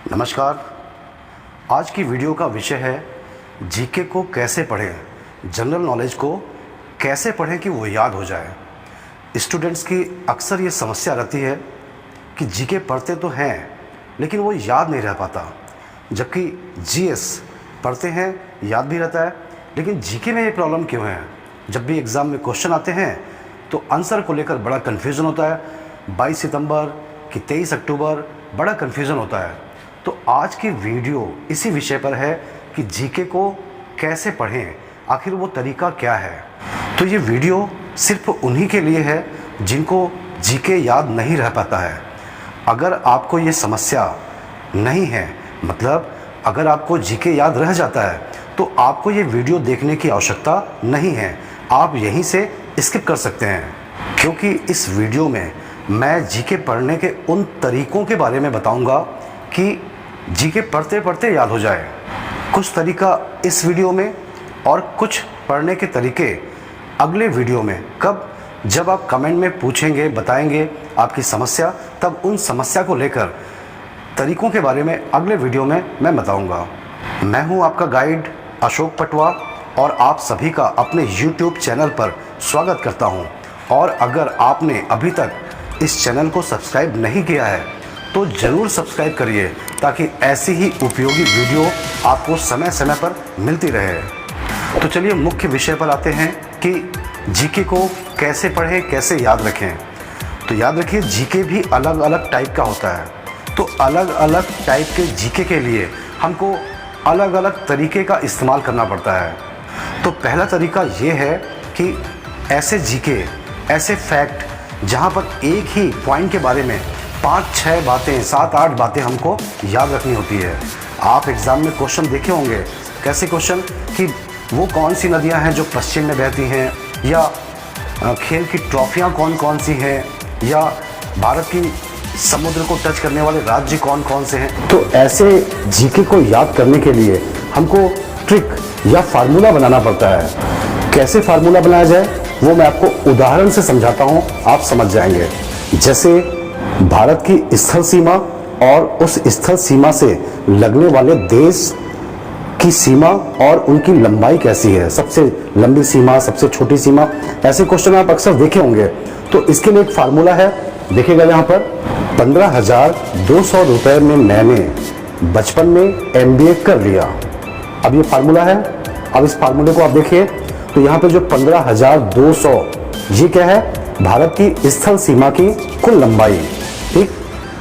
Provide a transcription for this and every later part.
नमस्कार। आज की वीडियो का विषय है जीके को कैसे पढ़ें, जनरल नॉलेज को कैसे पढ़ें कि वो याद हो जाए। स्टूडेंट्स की अक्सर ये समस्या रहती है कि जीके पढ़ते तो हैं लेकिन वो याद नहीं रह पाता, जबकि जीएस पढ़ते हैं याद भी रहता है। लेकिन जीके में ये प्रॉब्लम क्यों है? जब भी एग्ज़ाम में क्वेश्चन आते हैं तो आंसर को लेकर बड़ा कन्फ्यूज़न होता है। 22 सितंबर कि 23 अक्टूबर बड़ा कन्फ्यूज़न होता है। तो आज की वीडियो इसी विषय पर है कि जीके को कैसे पढ़ें, आखिर वो तरीका क्या है। तो ये वीडियो सिर्फ उन्हीं के लिए है जिनको जीके याद नहीं रह पाता है। अगर आपको ये समस्या नहीं है, मतलब अगर आपको जीके याद रह जाता है, तो आपको ये वीडियो देखने की आवश्यकता नहीं है। आप यहीं से स्किप कर सकते हैं, क्योंकि इस वीडियो में मैं जीके पढ़ने के उन तरीकों के बारे में बताऊंगा कि जीके पढ़ते पढ़ते याद हो जाए। कुछ तरीका इस वीडियो में और कुछ पढ़ने के तरीके अगले वीडियो में। कब? जब आप कमेंट में पूछेंगे, बताएंगे आपकी समस्या, तब उन समस्या को लेकर तरीकों के बारे में अगले वीडियो में मैं बताऊंगा। मैं हूं आपका गाइड अशोक पटवा और आप सभी का अपने YouTube चैनल पर स्वागत करता हूं। और अगर आपने अभी तक इस चैनल को सब्सक्राइब नहीं किया है तो ज़रूर सब्सक्राइब करिए, ताकि ऐसी ही उपयोगी वीडियो आपको समय समय पर मिलती रहे। तो चलिए मुख्य विषय पर आते हैं कि जीके को कैसे पढ़ें, कैसे याद रखें। तो याद रखिए, जीके भी अलग अलग टाइप का होता है। तो अलग अलग टाइप के जीके के लिए हमको अलग अलग तरीके का इस्तेमाल करना पड़ता है। तो पहला तरीका ये है कि ऐसे जीके, ऐसे फैक्ट जहाँ पर एक ही पॉइंट के बारे में 5-6 बातें, 7-8 बातें हमको याद रखनी होती है। आप एग्ज़ाम में क्वेश्चन देखे होंगे, कैसे क्वेश्चन कि वो कौन सी नदियां हैं जो पश्चिम में बहती हैं, या खेल की ट्रॉफियां कौन कौन सी हैं, या भारत की समुद्र को टच करने वाले राज्य कौन कौन से हैं। तो ऐसे जीके को याद करने के लिए हमको ट्रिक या फार्मूला बनाना पड़ता है। कैसे फार्मूला बनाया जाए वो मैं आपको उदाहरण से समझाता हूँ, आप समझ जाएंगे। जैसे भारत की स्थल सीमा और उस स्थल सीमा से लगने वाले देश की सीमा और उनकी लंबाई कैसी है, सबसे लंबी सीमा, सबसे छोटी सीमा, ऐसे क्वेश्चन आप अक्सर देखे होंगे। तो इसके लिए एक फार्मूला है, देखिएगा यहाँ पर 15,200 रुपए में मैंने बचपन में MBA कर लिया। अब ये फार्मूला है। अब इस फार्मूले को आप देखिए तो यहाँ पे जो 15,200, ये क्या है? भारत की स्थल सीमा की कुल लंबाई। ठीक।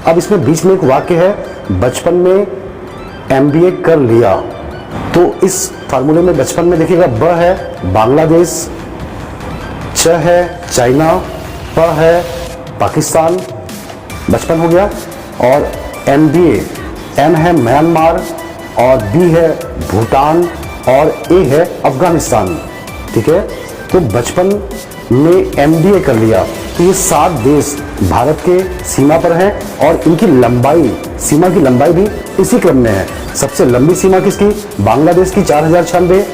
अब इसमें बीच में एक वाक्य है, बचपन में MBA कर लिया। तो इस फार्मूले में बचपन में देखिएगा, ब है बांग्लादेश, च है चाइना, प है पाकिस्तान, बचपन हो गया, और MBA, M है म्यांमार, और B है भूटान, और A है अफगानिस्तान। ठीक है। तो बचपन में MBA कर लिया। तो ये 7 देश भारत के सीमा पर हैं और इनकी लंबाई, सीमा की लंबाई भी इसी क्रम में है। सबसे लंबी सीमा किसकी? बांग्लादेश की 4096।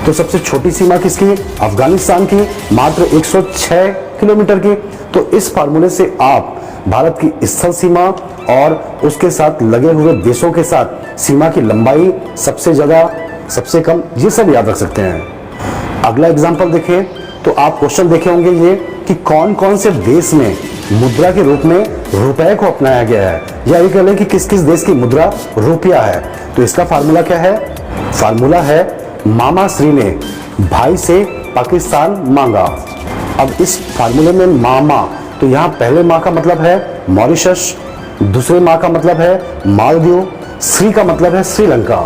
तो सबसे छोटी सीमा किसकी? अफगानिस्तान की, मात्र 106 किलोमीटर की। तो इस फार्मूले से आप भारत की स्थल सीमा और उसके साथ लगे हुए देशों के साथ सीमा की लंबाई, सबसे ज्यादा, सबसे कम, ये सब याद रख सकते हैं। अगला एग्जाम्पल देखिए तो आप क्वेश्चन देखे होंगे ये कि कौन कौन से देश में मुद्रा के रूप में रुपए को अपनाया गया है, या ये कह लें कि किस किस देश की मुद्रा रुपया है। तो इसका फार्मूला क्या है? फार्मूला है, मामा श्री ने भाई से पाकिस्तान मांगा। अब इस फार्मूले में मामा, तो यहाँ पहले माँ का मतलब है मॉरिशस, दूसरे माँ का मतलब है मालदीव, श्री का मतलब है श्रीलंका,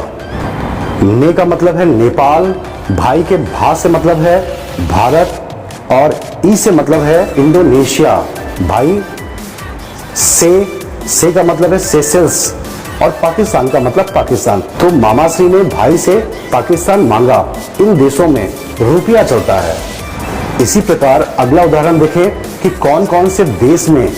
ने का मतलब है नेपाल, भाई के भा से मतलब है भारत, और ई से मतलब है इंडोनेशिया। भाई से का मतलब है सेशेल्स, और पाकिस्तान का मतलब पाकिस्तान। तो मामाश्री ने भाई से पाकिस्तान मांगा। इन देशों में रुपया चलता है। इसी प्रकार अगला उदाहरण देखें कि कौन कौन से देश में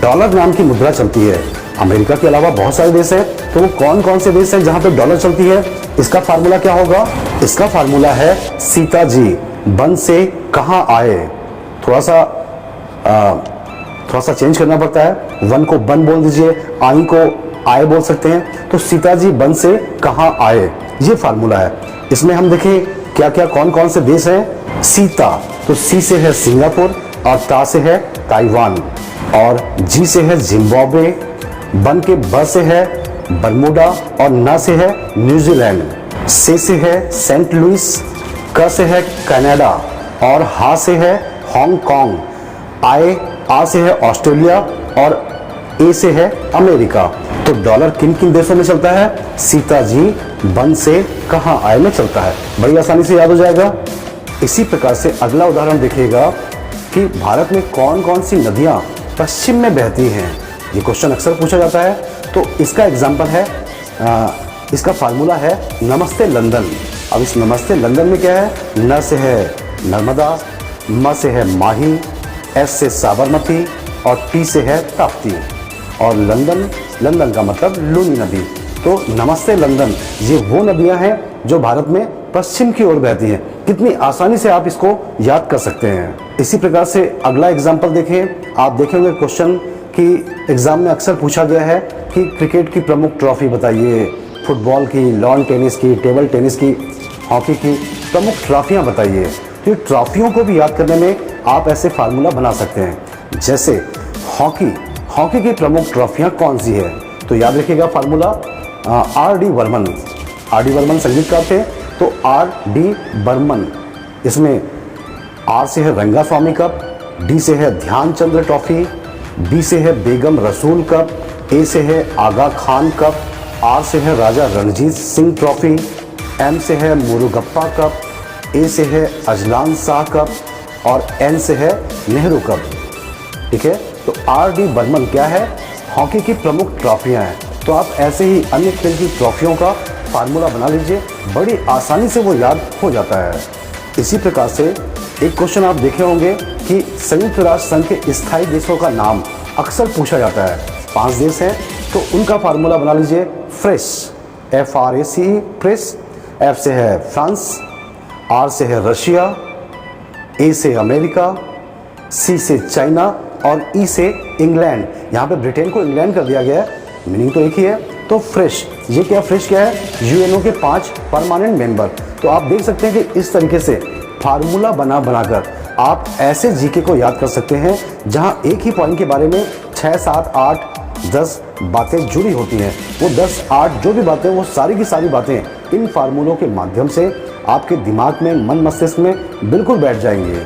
डॉलर नाम की मुद्रा चलती है। अमेरिका के अलावा बहुत सारे देश हैं, तो वो कौन कौन से देश हैं जहां पे डॉलर चलती है? इसका फार्मूला क्या होगा? इसका फार्मूला है, सीता जी वन से कहां आए। थोड़ा सा चेंज करना पड़ता है, वन को वन बोल दीजिए, आई को आए बोल सकते हैं। तो सीता जी वन से कहाँ आए, ये फार्मूला है। इसमें हम देखें क्या क्या कौन कौन से देश हैं। सीता, तो सी से है सिंगापुर और ता से है ताइवान, और जी से है जिम्बाब्वे, वन के ब से है बरमूडा और न से है न्यूजीलैंड, से है सेंट लुइस, क से है कनाडा और हा से है हांगकांग, आ से है ऑस्ट्रेलिया और ए से है अमेरिका। तो डॉलर किन किन देशों में चलता है? सीता जी वन से कहाँ आए में चलता है। बड़ी आसानी से याद हो जाएगा। इसी प्रकार से अगला उदाहरण देखिएगा कि भारत में कौन कौन सी नदियाँ पश्चिम में बहती हैं। ये क्वेश्चन अक्सर पूछा जाता है। तो इसका एग्जाम्पल है, इसका फार्मूला है नमस्ते लंदन। अब इस नमस्ते लंदन में क्या है? न से है नर्मदा, म से है माही, एस से साबरमती और टी से है ताप्ती, और लंदन का मतलब लूनी नदी। तो नमस्ते लंदन, ये वो नदियां हैं जो भारत में पश्चिम की ओर बहती हैं। कितनी आसानी से आप इसको याद कर सकते हैं। इसी प्रकार से अगला एग्जाम्पल देखें। आप देखेंगे क्वेश्चन कि एग्जाम में अक्सर पूछा गया है कि क्रिकेट की प्रमुख ट्रॉफी बताइए, फुटबॉल की, लॉन टेनिस की, टेबल टेनिस की, हॉकी की प्रमुख ट्रॉफियाँ बताइए। तो ट्रॉफियों को भी याद करने में आप ऐसे फार्मूला बना सकते हैं। जैसे हॉकी की प्रमुख ट्रॉफियाँ कौन सी है? तो याद रखिएगा फार्मूला आर.डी. बर्मन संगीतकार थे। तो आर.डी. बर्मन, इसमें आर से है रंगा स्वामी कप, डी से है ध्यानचंद्र ट्रॉफी, बी से है बेगम रसूल कप, ए से है आगा खान कप, आर से है राजा रणजीत सिंह ट्रॉफी, एम से है मुरुगप्पा कप, ए से है अजलान शाह कप और एन से है नेहरू कप। ठीक है, तो आर.डी. बर्मन क्या है? हॉकी की प्रमुख ट्रॉफियां हैं। तो आप ऐसे ही अन्य खेल की ट्रॉफियों का फार्मूला बना लीजिए, बड़ी आसानी से वो याद हो जाता है। इसी प्रकार से एक क्वेश्चन आप देखे होंगे कि संयुक्त राष्ट्र संघ के स्थायी देशों का नाम अक्सर पूछा जाता है। 5 देश हैं, तो उनका फार्मूला बना लीजिए। Fresh, FRACE, fresh. एफ से है फ्रांस, आर से है रशिया, ए से अमेरिका, सी से चाइना और ई से इंग्लैंड। यहाँ पे ब्रिटेन को इंग्लैंड कर दिया गया है, मीनिंग तो एक ही है। तो फ्रेश, ये क्या फ्रेश क्या है? यूएनओ के 5 परमानेंट मेंबर। तो आप देख सकते हैं कि इस तरीके से फार्मूला बनाकर आप ऐसे जीके को याद कर सकते हैं जहां एक ही पॉइंट के बारे में 6, 7, 8, 10 बातें जुड़ी होती हैं। वो 10, 8 जो भी बातें, वो सारी की सारी बातें इन फार्मूलों के माध्यम से आपके दिमाग में, मन मस्तिष्क में बिल्कुल बैठ जाएंगे।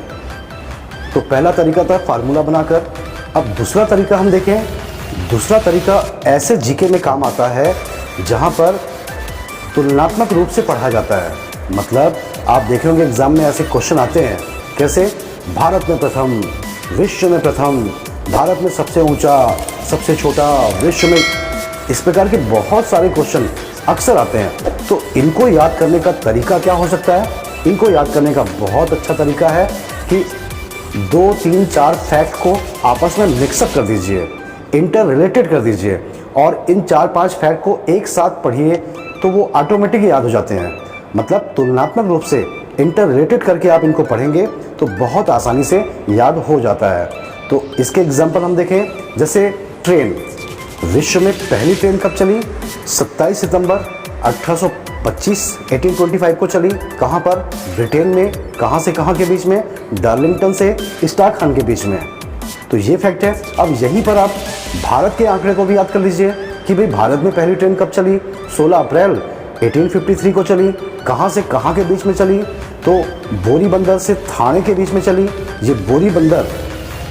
तो पहला तरीका था फार्मूला बनाकर। अब दूसरा तरीका हम देखें। दूसरा तरीका ऐसे जीके में काम आता है जहां पर तुलनात्मक रूप से पढ़ा जाता है। मतलब आप देखे होंगे एग्जाम में ऐसे क्वेश्चन आते हैं, कैसे? भारत में प्रथम, विश्व में प्रथम, भारत में सबसे ऊंचा, सबसे छोटा, विश्व में, इस प्रकार के बहुत सारे क्वेश्चन अक्सर आते हैं। तो इनको याद करने का तरीका क्या हो सकता है? इनको याद करने का बहुत अच्छा तरीका है कि 2, 3, 4 फैक्ट को आपस में मिक्सअप कर दीजिए, इंटर रिलेटेड कर दीजिए और इन 4-5 फैक्ट को एक साथ पढ़िए, तो वो ऑटोमेटिक याद हो जाते हैं। मतलब तुलनात्मक रूप से इंटर रिलेटेड करके आप इनको पढ़ेंगे तो बहुत आसानी से याद हो जाता है। तो इसके एग्जाम्पल हम देखें। जैसे ट्रेन, विश्व में पहली ट्रेन कब चली? 27 सितंबर 1825 को चली। कहाँ पर? ब्रिटेन में। कहाँ से कहाँ के बीच में? डार्लिंगटन से स्टॉकहोम के बीच में। तो ये फैक्ट है। अब यहीं पर आप भारत के आंकड़े को भी याद कर लीजिए कि भाई भारत में पहली ट्रेन कब चली? 16 अप्रैल 1853 को चली। कहाँ से कहाँ के बीच में चली? तो बोरी बंदर से थाने के बीच में चली। ये बोरी बंदर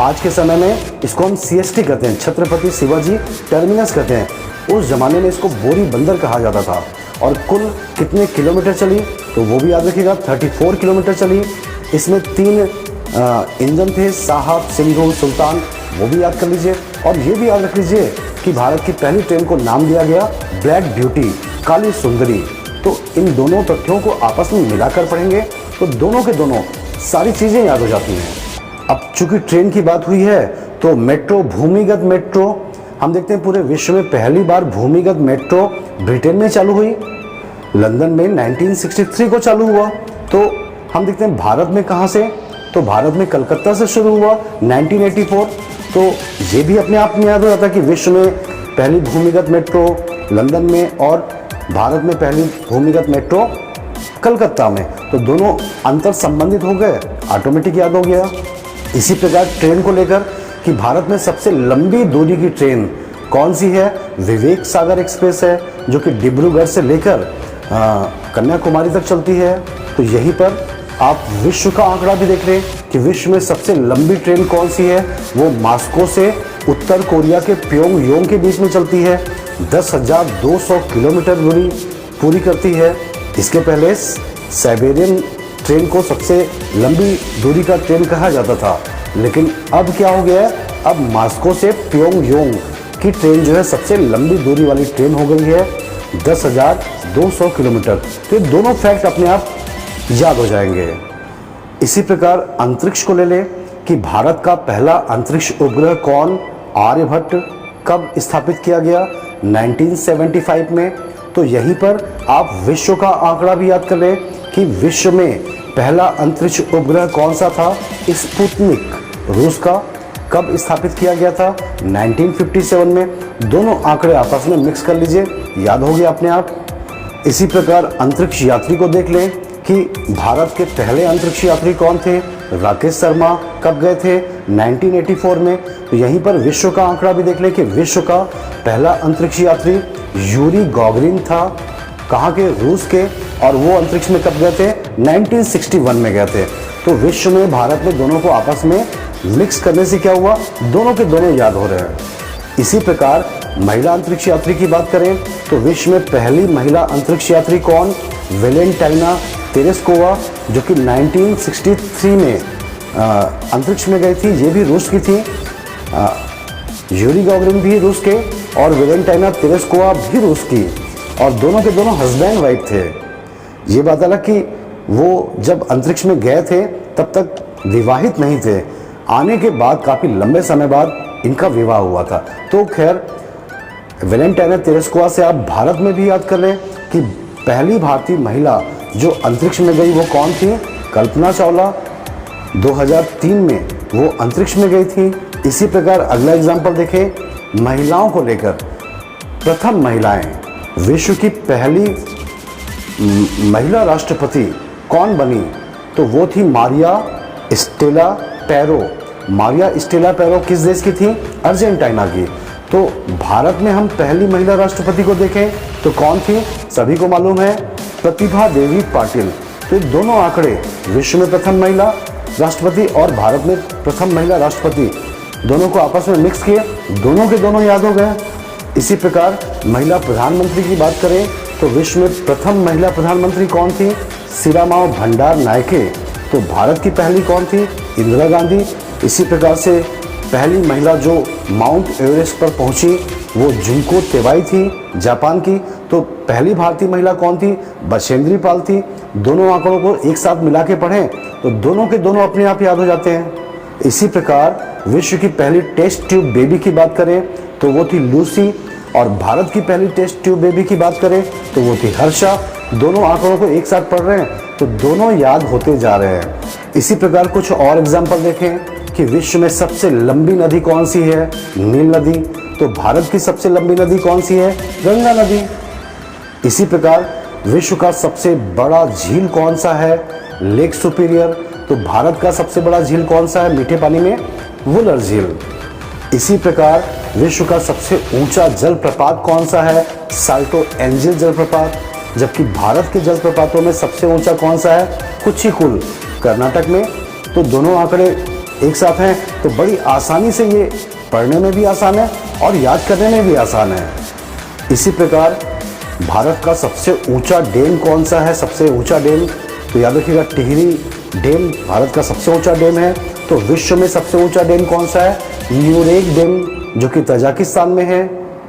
आज के समय में इसको हम CST कहते हैं, छत्रपति शिवाजी टर्मिनस कहते हैं। उस जमाने में इसको बोरी बंदर कहा जाता था। और कुल कितने किलोमीटर चली? तो वो भी याद रखिएगा, 34 किलोमीटर चली। इसमें 3 इंजन थे, साहब, सिंघू, सुल्तान, वो भी याद कर लीजिए। और ये भी याद रख लीजिए कि भारत की पहली ट्रेन को नाम दिया गया ब्लैक ब्यूटी, काली सुंदरी। तो इन दोनों तथ्यों को आपस में मिलाकर पढ़ेंगे तो दोनों के दोनों सारी चीज़ें याद हो जाती हैं। अब चूंकि ट्रेन की बात हुई है तो मेट्रो, भूमिगत मेट्रो, हम देखते हैं पूरे विश्व में पहली बार भूमिगत मेट्रो ब्रिटेन में चालू हुई। लंदन में 1963 को चालू हुआ। तो हम देखते हैं भारत में कहाँ से? तो भारत में कलकत्ता से शुरू हुआ 1984। तो ये भी अपने आप में याद हो जाता है कि विश्व में पहली भूमिगत मेट्रो लंदन में और भारत में पहली भूमिगत मेट्रो कलकत्ता में। तो दोनों अंतर संबंधित हो गए, ऑटोमेटिक याद हो गया। इसी प्रकार ट्रेन को लेकर कि भारत में सबसे लंबी दूरी की ट्रेन कौन सी है, विवेक सागर एक्सप्रेस है, जो कि डिब्रूगढ़ से लेकर कन्याकुमारी तक चलती है। तो यहीं पर आप विश्व का आंकड़ा भी देख रहे हैं कि विश्व में सबसे लंबी ट्रेन कौन सी है, वो मॉस्को से उत्तर कोरिया के प्योंगयांग के बीच में चलती है, 10,200 किलोमीटर दूरी पूरी करती है। इसके पहले साइबेरियन ट्रेन को सबसे लंबी दूरी का ट्रेन कहा जाता था, लेकिन अब क्या हो गया है, अब मॉस्को से प्योंगयांग की ट्रेन जो है सबसे लंबी दूरी वाली ट्रेन हो गई है, 10,200 किलोमीटर। तो ये दोनों फैक्ट अपने आप याद हो जाएंगे। इसी प्रकार अंतरिक्ष को ले लें कि भारत का पहला अंतरिक्ष उपग्रह कौन, आर्यभट्ट, कब स्थापित किया गया, 1975 में। तो यहीं पर आप विश्व का आंकड़ा भी याद कर लें कि विश्व में पहला अंतरिक्ष उपग्रह कौन सा था, स्पुतनिक रूस का, कब स्थापित किया गया था, 1957 में। दोनों आंकड़े आपस में मिक्स कर लीजिए, याद हो गया अपने आप। इसी प्रकार अंतरिक्ष यात्री को देख लें कि भारत के पहले अंतरिक्ष यात्री कौन थे, राकेश शर्मा, कब गए थे, 1984 में। तो यहीं पर विश्व का आंकड़ा भी देख लें कि विश्व का पहला अंतरिक्ष यात्री यूरी गॉगरिन था, कहाँ के, रूस के, और वो अंतरिक्ष में कब गए थे, 1961 में गए थे। तो विश्व में भारत में दोनों को आपस में मिक्स करने से क्या हुआ, दोनों के दोनों याद हो रहे हैं। इसी प्रकार महिला अंतरिक्ष यात्री की बात करें तो विश्व में पहली महिला अंतरिक्ष यात्री कौन, वेलेंटाइना तेरेस्कोवा, जो कि 1963 में अंतरिक्ष में गई थी, ये भी रूस की थी। यूरी गॉगरिन भी रूस के और वेलेंटाइना तेरेस्कोवा भी रूस की, और दोनों के दोनों हस्बैंड वाइफ थे। ये बात अलग कि वो जब अंतरिक्ष में गए थे तब तक विवाहित नहीं थे, आने के बाद काफ़ी लंबे समय बाद इनका विवाह हुआ था। तो खैर वेलेंटाइना तेरेस्कोवा से आप भारत में भी याद कर लें कि पहली भारतीय महिला जो अंतरिक्ष में गई वो कौन थी, कल्पना चावला, 2003 में वो अंतरिक्ष में गई थी। इसी प्रकार अगला एग्जाम्पल देखें, महिलाओं को लेकर प्रथम महिलाएं, विश्व की पहली महिला राष्ट्रपति कौन बनी, तो वो थी मारिया स्टेला पैरो। मारिया स्टेला पैरो किस देश की थी, अर्जेंटीना की। तो भारत में हम पहली महिला राष्ट्रपति को देखें तो कौन थी, सभी को मालूम है, प्रतिभा देवी पाटिल। तो दोनों आंकड़े, विश्व में प्रथम महिला राष्ट्रपति और भारत में प्रथम महिला राष्ट्रपति, दोनों को आपस में मिक्स किए, दोनों के दोनों याद हो गए। इसी प्रकार महिला प्रधानमंत्री की बात करें तो विश्व में प्रथम महिला प्रधानमंत्री कौन थी, सिरामाओ भंडार नायके। तो भारत की पहली कौन थी, इंदिरा गांधी। इसी प्रकार से पहली महिला जो माउंट एवरेस्ट पर पहुंची वो जुंको तेवाई थी, जापान की। तो पहली भारतीय महिला कौन थी, बछेंद्री पाल थी। दोनों आंकड़ों को एक साथ मिला के पढ़ें तो दोनों के दोनों अपने आप याद हो जाते हैं। इसी प्रकार विश्व की पहली टेस्ट ट्यूब बेबी की बात करें तो वो थी लूसी, और भारत की पहली टेस्ट ट्यूब बेबी की बात करें तो वो थी हर्षा। दोनों आंकड़ों को एक साथ पढ़ रहे हैं तो दोनों याद होते जा रहे हैं। इसी प्रकार कुछ और एग्जाम्पल देखें कि विश्व में सबसे लंबी नदी कौन सी है, नील नदी। तो भारत की सबसे लंबी नदी कौन सी है, गंगा नदी। इसी प्रकार विश्व का सबसे बड़ा झील कौन सा है, लेक सुपीरियर। तो भारत का सबसे बड़ा झील कौन सा है मीठे पानी में, वुलर झील। इसी प्रकार विश्व का सबसे ऊंचा जलप्रपात कौन सा है, साल्टो एंजिल जलप्रपात। जबकि भारत के जलप्रपातों में सबसे ऊंचा कौन सा है, कुचिकुल, कर्नाटक में। तो दोनों आंकड़े एक साथ हैं तो बड़ी आसानी से ये पढ़ने में भी आसान है और याद करने में भी आसान है। इसी प्रकार भारत का सबसे ऊंचा डैम कौन सा है, सबसे ऊंचा डैम, तो याद रखिएगा टिहरी डैम भारत का सबसे ऊंचा डैम है। तो विश्व में सबसे ऊंचा डैम कौन सा है, न्यूरेक डैम, जो कि तजाकिस्तान में है।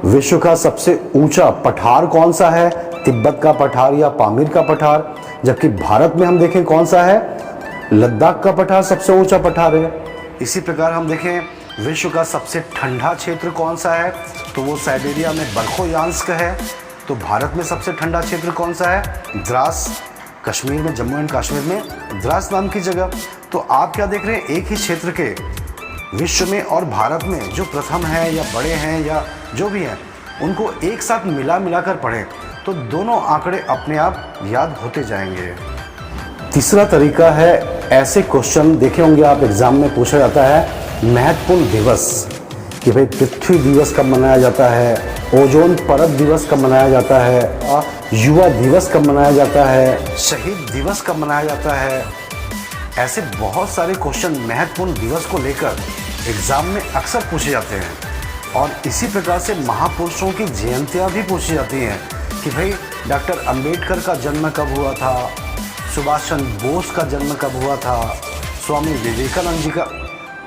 विश्व का सबसे ऊंचा पठार कौन सा है, तिब्बत का पठार या पामीर का पठार। जबकि भारत में हम देखें कौन सा है, लद्दाख का पठार सबसे ऊंचा पठार है। इसी प्रकार हम देखें विश्व का सबसे ठंडा क्षेत्र कौन सा है, तो वो साइबेरिया में बर्खोयांस्क है। तो भारत में सबसे ठंडा क्षेत्र कौन सा है, द्रास, कश्मीर में, जम्मू एंड कश्मीर में द्रास नाम की जगह। तो आप क्या देख रहे हैं, एक ही क्षेत्र के विश्व में और भारत में जो प्रथम है या बड़े हैं या जो भी हैं, उनको एक साथ मिला कर पढ़ें तो दोनों आंकड़े अपने आप याद होते जाएंगे। तीसरा तरीका है, ऐसे क्वेश्चन देखे होंगे आप एग्जाम में पूछा जाता है महत्वपूर्ण दिवस, कि भाई पृथ्वी दिवस कब मनाया जाता है, ओजोन परत दिवस कब मनाया जाता है, युवा दिवस कब मनाया जाता है, शहीद दिवस कब मनाया जाता है। ऐसे बहुत सारे क्वेश्चन महत्वपूर्ण दिवस को लेकर एग्जाम में अक्सर पूछे जाते हैं। और इसी प्रकार से महापुरुषों की जयंतियाँ भी पूछी जाती हैं कि भाई डॉक्टर अंबेडकर का जन्म कब हुआ था, सुभाष चंद्र बोस का जन्म कब हुआ था, स्वामी विवेकानंद जी का।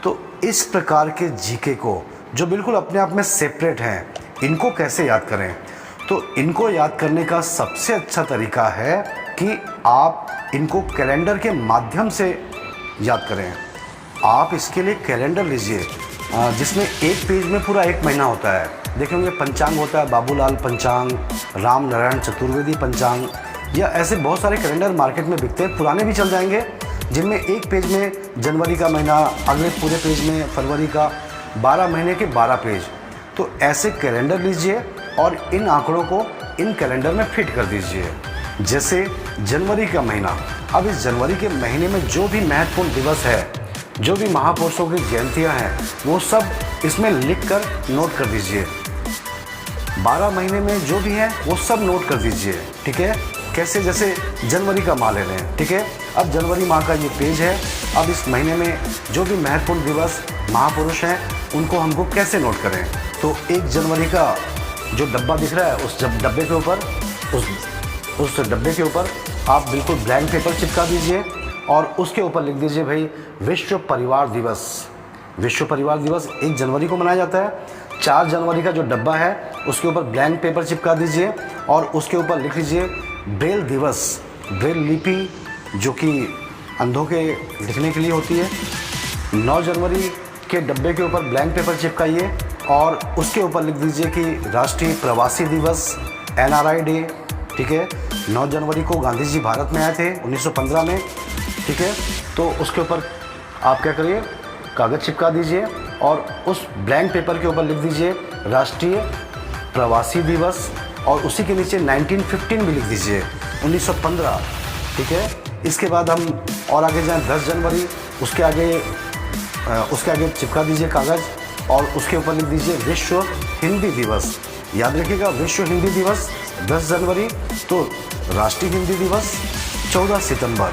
तो इस प्रकार के जीके को जो बिल्कुल अपने आप में सेपरेट हैं, इनको कैसे याद करें? तो इनको याद करने का सबसे अच्छा तरीका है कि आप इनको कैलेंडर के माध्यम से याद करें। आप इसके लिए कैलेंडर लीजिए जिसमें एक पेज में पूरा एक महीना होता है। देखेंगे पंचांग होता है, बाबूलाल पंचांग, राम नारायण चतुर्वेदी पंचांग, या ऐसे बहुत सारे कैलेंडर मार्केट में बिकते हैं, पुराने भी चल जाएंगे, जिनमें एक पेज में जनवरी का महीना, अगले पूरे पेज में फरवरी का, 12 महीने के 12 पेज। तो ऐसे कैलेंडर लीजिए और इन आंकड़ों को इन कैलेंडर में फिट कर दीजिए। जैसे जनवरी का महीना, अब इस जनवरी के महीने में जो भी महत्वपूर्ण दिवस है, जो भी महापुरुषों की जयंतियाँ हैं, वो सब इसमें लिख कर नोट कर दीजिए। 12 महीने में जो भी है वो सब नोट कर दीजिए, ठीक है। कैसे? जैसे जनवरी का माह ले लें, ठीक है। अब जनवरी माह का ये पेज है। अब इस महीने में जो भी महत्वपूर्ण दिवस महापुरुष हैं उनको हमको कैसे नोट करें? तो 1 जनवरी का जो डब्बा दिख रहा है, उस डब्बे के ऊपर उस डब्बे के ऊपर आप बिल्कुल ब्लैंक पेपर चिपका दीजिए और उसके ऊपर लिख दीजिए भाई विश्व परिवार दिवस। विश्व परिवार दिवस 1 जनवरी को मनाया जाता है। 4 जनवरी का जो डब्बा है उसके ऊपर ब्लैंक पेपर चिपका दीजिए और उसके ऊपर लिख लीजिए ब्रेल दिवस। ब्रेल लिपि जो कि अंधों के लिखने के लिए होती है। 9 जनवरी के डब्बे के ऊपर ब्लैंक पेपर चिपकाइए और उसके ऊपर लिख दीजिए कि राष्ट्रीय प्रवासी दिवस, NRI डे, ठीक है। 9 जनवरी को गांधी जी भारत में आए थे 1915 में, ठीक है। तो उसके ऊपर आप क्या करिए, कागज़ चिपका दीजिए और उस ब्लैंक पेपर के ऊपर लिख दीजिए राष्ट्रीय प्रवासी दिवस और उसी के नीचे 1915 भी लिख दीजिए, 1915, ठीक है। इसके बाद हम और आगे जाएं, 10 जनवरी, उसके आगे चिपका दीजिए कागज़ और उसके ऊपर लिख दीजिए विश्व हिंदी दिवस। याद रखिएगा, विश्व हिंदी दिवस 10 जनवरी, तो राष्ट्रीय हिंदी दिवस 14 सितंबर।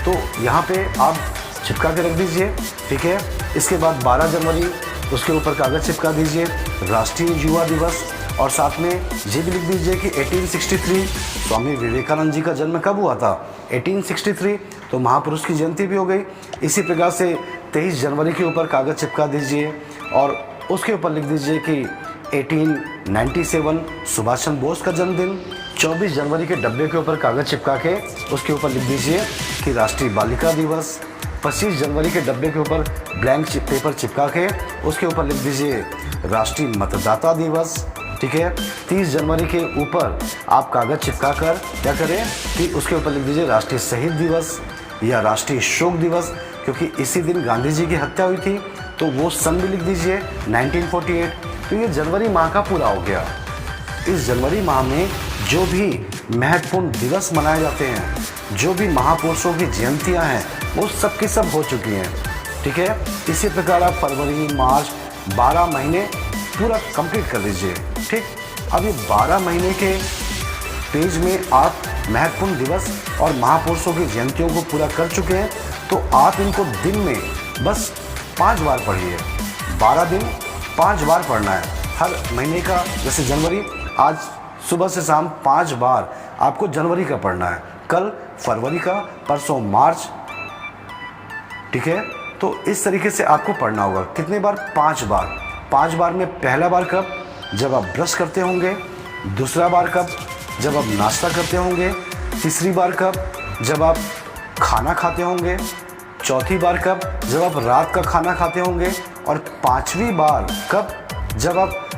तो यहाँ पे आप चिपका के रख दीजिए, ठीक है। इसके बाद 12 जनवरी, उसके ऊपर कागज़ चिपका दीजिए राष्ट्रीय युवा दिवस और साथ में ये भी लिख दीजिए कि 1863 स्वामी विवेकानंद जी का जन्म कब हुआ था, 1863, तो महापुरुष की जयंती भी हो गई। इसी प्रकार से 23 जनवरी के ऊपर कागज़ चिपका दीजिए और उसके ऊपर लिख दीजिए कि 1897 सुभाष चंद्र बोस का जन्मदिन। 24 जनवरी के डब्बे के ऊपर कागज़ चिपका के उसके ऊपर लिख दीजिए कि राष्ट्रीय बालिका दिवस। 25 जनवरी के डब्बे के ऊपर ब्लैंक पेपर चिपका के उसके ऊपर लिख दीजिए राष्ट्रीय मतदाता दिवस, ठीक है। 30 जनवरी के ऊपर आप कागज़ चिपका कर क्या करें कि उसके ऊपर लिख दीजिए राष्ट्रीय शहीद दिवस या राष्ट्रीय शोक दिवस, क्योंकि इसी दिन गांधी जी की हत्या हुई थी, तो वो सन भी लिख दीजिए 1948। तो ये जनवरी माह का पूरा हो गया। इस जनवरी माह में जो भी महत्वपूर्ण दिवस मनाए जाते हैं, जो भी महापुरुषों की जयंतियां हैं, वो सब की सब हो चुकी हैं, ठीक है। इसी प्रकार आप फरवरी, मार्च, 12 महीने पूरा कंप्लीट कर लीजिए, ठीक। अब ये 12 महीने के पेज में आप महत्वपूर्ण दिवस और महापुरुषों की जयंतियों को पूरा कर चुके हैं, तो आप इनको दिन में बस 5 बार पढ़िए। 12 दिन 5 बार पढ़ना है हर महीने का। जैसे जनवरी, आज सुबह से शाम 5 बार आपको जनवरी का पढ़ना है, कल फरवरी का, परसों मार्च, ठीक है। तो इस तरीके से आपको पढ़ना होगा। कितने बार? 5 बार। 5 बार में पहला बार कब? जब आप ब्रश करते होंगे। दूसरा बार कब? जब आप नाश्ता करते होंगे। तीसरी बार कब? जब आप खाना खाते होंगे। चौथी बार कब? जब आप रात का खाना खाते होंगे। और 5वीं बार कब? जब आप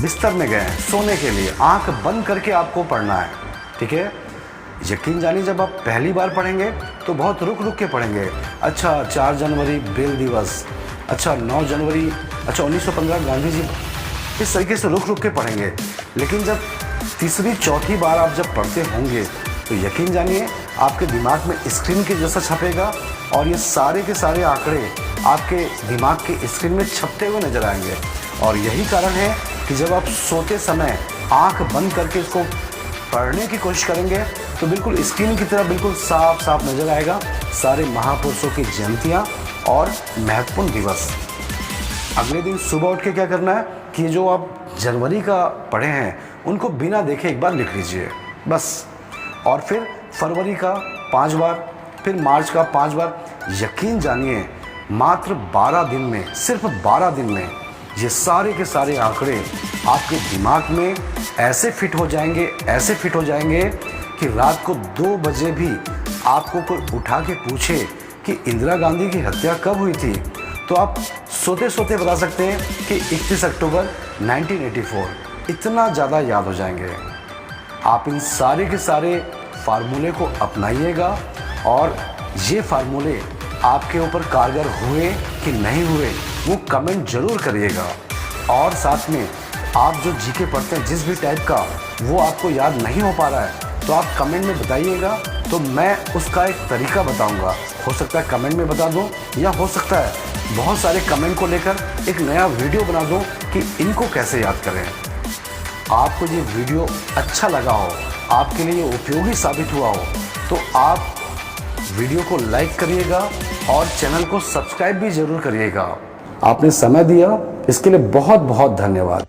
बिस्तर में गए हैं सोने के लिए, आंख बंद करके आपको पढ़ना है, ठीक है। यकीन जानिए, जब आप पहली बार पढ़ेंगे तो बहुत रुक रुक के पढ़ेंगे। अच्छा, 4 जनवरी ब्रेल दिवस, अच्छा 9 जनवरी, अच्छा 1915 गांधी जी इस तरीके से रुक रुक के पढ़ेंगे। लेकिन जब तीसरी चौथी बार आप जब पढ़ते होंगे तो यकीन जानिए आपके दिमाग में स्क्रीन के जैसा छपेगा और ये सारे के सारे आंकड़े आपके दिमाग के स्क्रीन में छपते हुए नजर आएंगे। और यही कारण है कि जब आप सोते समय आंख बंद करके इसको पढ़ने की कोशिश करेंगे तो बिल्कुल स्क्रीन की तरह बिल्कुल साफ साफ नजर आएगा सारे महापुरुषों की जयंतियाँ और महत्वपूर्ण दिवस। अगले दिन सुबह उठ के क्या करना है कि जो आप जनवरी का पढ़े हैं उनको बिना देखे एक बार लिख लीजिए बस। और फिर फरवरी का 5 बार, फिर मार्च का 5 बार। यकीन जानिए मात्र 12 दिन में, सिर्फ 12 दिन में ये सारे के सारे आंकड़े आपके दिमाग में ऐसे फिट हो जाएंगे, ऐसे फिट हो जाएंगे कि रात को 2 बजे भी आपको कोई उठा के पूछे कि इंदिरा गांधी की हत्या कब हुई थी तो आप सोते सोते बता सकते हैं कि 31 अक्टूबर 1984। इतना ज़्यादा याद हो जाएंगे। आप इन सारे के सारे फार्मूले को अपनाइएगा और ये फार्मूले आपके ऊपर कारगर हुए कि नहीं हुए वो कमेंट जरूर करिएगा। और साथ में आप जो जीके पढ़ते हैं जिस भी टाइप का वो आपको याद नहीं हो पा रहा है तो आप कमेंट में बताइएगा तो मैं उसका एक तरीका बताऊंगा। हो सकता है कमेंट में बता दूं या हो सकता है बहुत सारे कमेंट को लेकर एक नया वीडियो बना दूं कि इनको कैसे याद करें। आपको ये वीडियो अच्छा लगा हो, आपके लिए उपयोगी साबित हुआ हो तो आप वीडियो को लाइक करिएगा और चैनल को सब्सक्राइब भी जरूर करिएगा। आपने समय दिया इसके लिए बहुत बहुत धन्यवाद।